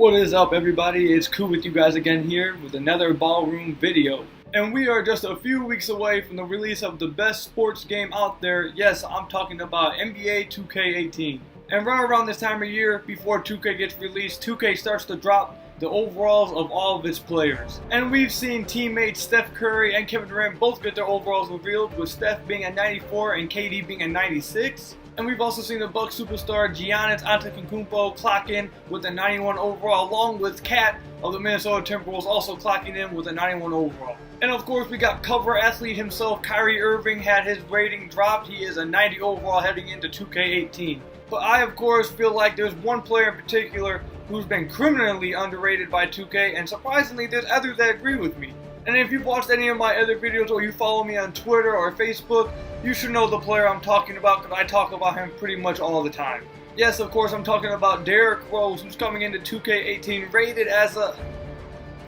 What is up, everybody? It's Cool with you guys again here with another ballroom video. And we are just a few weeks away from the release of the best sports game out there. Yes, I'm talking about NBA 2K18. And right around this time of year, before 2K gets released, 2K starts to drop the overalls of all of its players. And we've seen teammates Steph Curry and Kevin Durant both get their overalls revealed, with Steph being at 94 and KD being at 96. And we've also seen the Bucks superstar Giannis Antetokounmpo clock in with a 91 overall, along with Cat of the Minnesota Timberwolves also clocking in with a 91 overall. And of course, we got cover athlete himself, Kyrie Irving, had his rating dropped. He is a 90 overall heading into 2K18. But I, of course, feel like there's one player in particular who's been criminally underrated by 2K, and surprisingly, there's others that agree with me. And if you've watched any of my other videos or you follow me on Twitter or Facebook, you should know the player I'm talking about because I talk about him pretty much all the time. Yes, of course, I'm talking about Derrick Rose, who's coming into 2K18 rated as a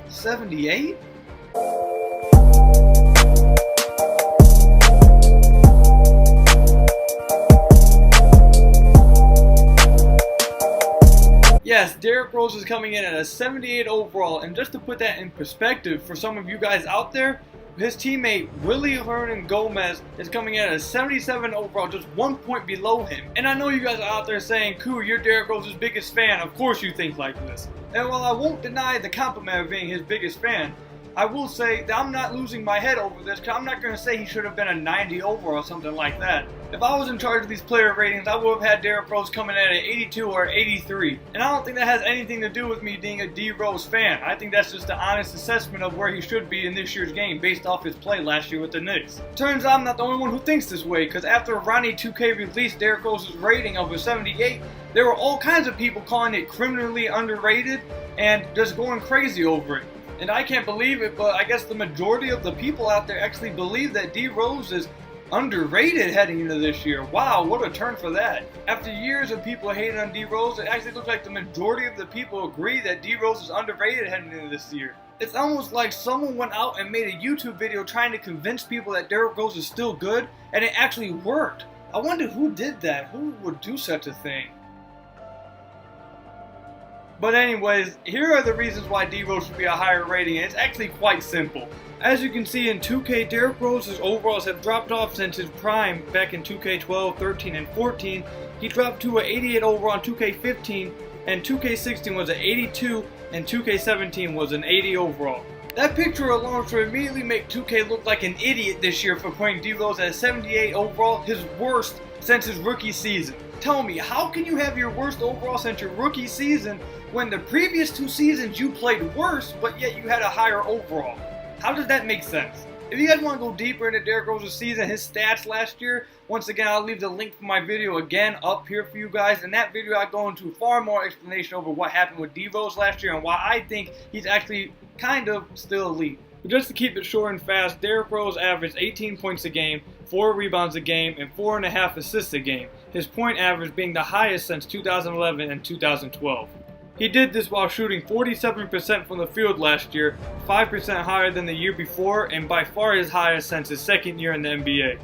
78? Yes, Derrick Rose is coming in at a 78 overall, and just to put that in perspective for some of you guys out there, his teammate Willie Hernan-Gomez is coming in at a 77 overall, just 1 point below him. And I know you guys are out there saying, "Cool, you're Derrick Rose's biggest fan, of course you think like this." And while I won't deny the compliment of being his biggest fan, I will say that I'm not losing my head over this, because I'm not going to say he should have been a 90 overall or something like that. If I was in charge of these player ratings, I would have had Derrick Rose coming in at an 82 or 83. And I don't think that has anything to do with me being a D Rose fan. I think that's just an honest assessment of where he should be in this year's game based off his play last year with the Knicks. Turns out I'm not the only one who thinks this way, because after Ronnie 2K released Derrick Rose's rating of a 78, there were all kinds of people calling it criminally underrated and just going crazy over it. And I can't believe it, but I guess the majority of the people out there actually believe that D Rose is underrated heading into this year. Wow, what a turn for that. After years of people hating on D Rose, it actually looks like the majority of the people agree that D Rose is underrated heading into this year. It's almost like someone went out and made a YouTube video trying to convince people that Derrick Rose is still good, and it actually worked. I wonder who did that. Who would do such a thing? But anyways, here are the reasons why D Rose should be a higher rating, and it's actually quite simple. As you can see in 2K, Derrick Rose's overalls have dropped off since his prime back in 2K12, 13, and 14. He dropped to an 88 overall in 2K15, and 2K16 was an 82, and 2K17 was an 80 overall. That picture alone should immediately make 2K look like an idiot this year for putting D Rose at a 78 overall, his worst since his rookie season. Tell me, how can you have your worst overall since your rookie season when the previous 2 seasons you played worse, but yet you had a higher overall? How does that make sense? If you guys want to go deeper into Derrick Rose's season, his stats last year, once again, I'll leave the link for my video again up here for you guys. In that video, I go into far more explanation over what happened with D Rose last year and why I think he's actually kind of still elite. But just to keep it short and fast, Derrick Rose averaged 18 points a game, 4 rebounds a game, and 4.5 assists a game, his point average being the highest since 2011 and 2012. He did this while shooting 47% from the field last year, 5% higher than the year before, and by far his highest since his second year in the NBA.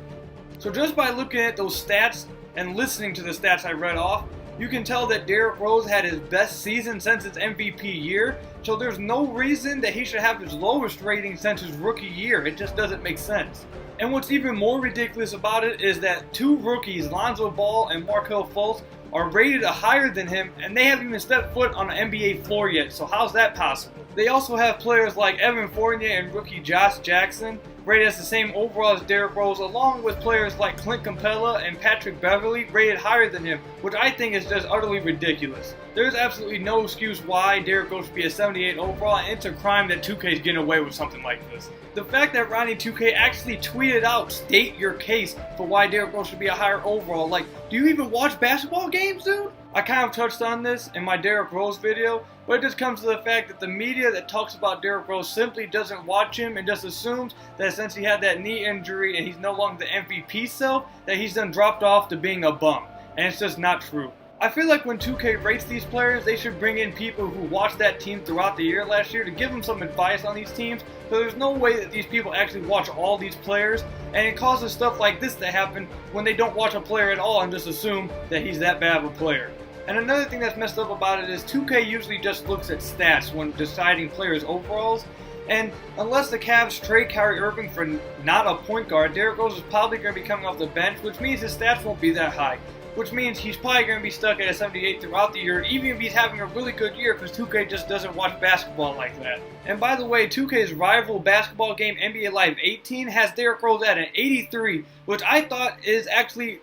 So just by looking at those stats and listening to the stats I read off, you can tell that Derrick Rose had his best season since his MVP year, so there's no reason that he should have his lowest rating since his rookie year. It just doesn't make sense. And what's even more ridiculous about it is that 2 rookies, Lonzo Ball and Markelle Fultz, are rated higher than him, and they haven't even stepped foot on an NBA floor yet, so how's that possible? They also have players like Evan Fournier and rookie Josh Jackson, rated as the same overall as Derrick Rose, along with players like Clint Capella and Patrick Beverley, rated higher than him, which I think is just utterly ridiculous. There's absolutely no excuse why Derrick Rose should be a 78 overall, and it's a crime that 2K is getting away with something like this. The fact that Ronnie 2K actually tweeted out, "State your case for why Derrick Rose should be a higher overall." Like, do you even watch basketball games, dude? I kind of touched on this in my Derrick Rose video, but it just comes to the fact that the media that talks about Derrick Rose simply doesn't watch him and just assumes that since he had that knee injury and he's no longer the MVP self, that he's then dropped off to being a bum. And it's just not true. I feel like when 2K rates these players, they should bring in people who watched that team throughout the year last year to give them some advice on these teams, so there's no way that these people actually watch all these players, and it causes stuff like this to happen when they don't watch a player at all and just assume that he's that bad of a player. And another thing that's messed up about it is 2K usually just looks at stats when deciding players' overalls. And unless the Cavs trade Kyrie Irving for not a point guard, Derrick Rose is probably going to be coming off the bench, which means his stats won't be that high. Which means he's probably going to be stuck at a 78 throughout the year, even if he's having a really good year, because 2K just doesn't watch basketball like that. And by the way, 2K's rival basketball game, NBA Live 18, has Derrick Rose at an 83, which I thought is actually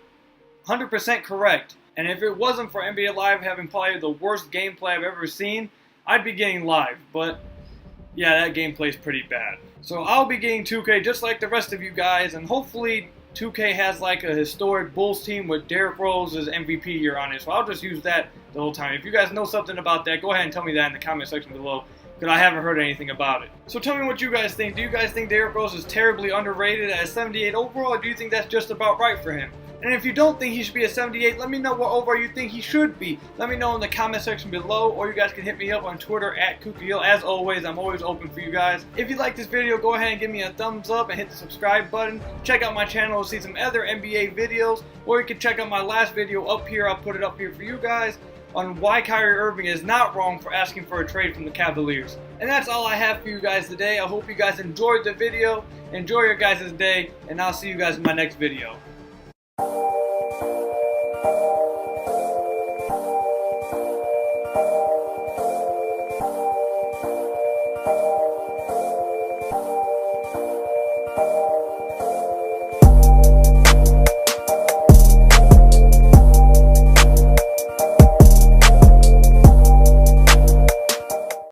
100% correct. And if it wasn't for NBA Live having probably the worst gameplay I've ever seen, I'd be getting Live. But yeah, that gameplay is pretty bad. So I'll be getting 2K just like the rest of you guys, and hopefully 2K has like a historic Bulls team with Derrick Rose's MVP year on it, so I'll just use that the whole time. If you guys know something about that, go ahead and tell me that in the comment section below, because I haven't heard anything about it. So tell me what you guys think. Do you guys think Derrick Rose is terribly underrated at 78 overall, or do you think that's just about right for him? And if you don't think he should be a 78, let me know what overall you think he should be. Let me know in the comment section below, or you guys can hit me up on Twitter at KookyHill. As always, I'm always open for you guys. If you like this video, go ahead and give me a thumbs up and hit the subscribe button. Check out my channel to see some other NBA videos, or you can check out my last video up here. I'll put it up here for you guys on why Kyrie Irving is not wrong for asking for a trade from the Cavaliers. And that's all I have for you guys today. I hope you guys enjoyed the video. Enjoy your guys' day, and I'll see you guys in my next video.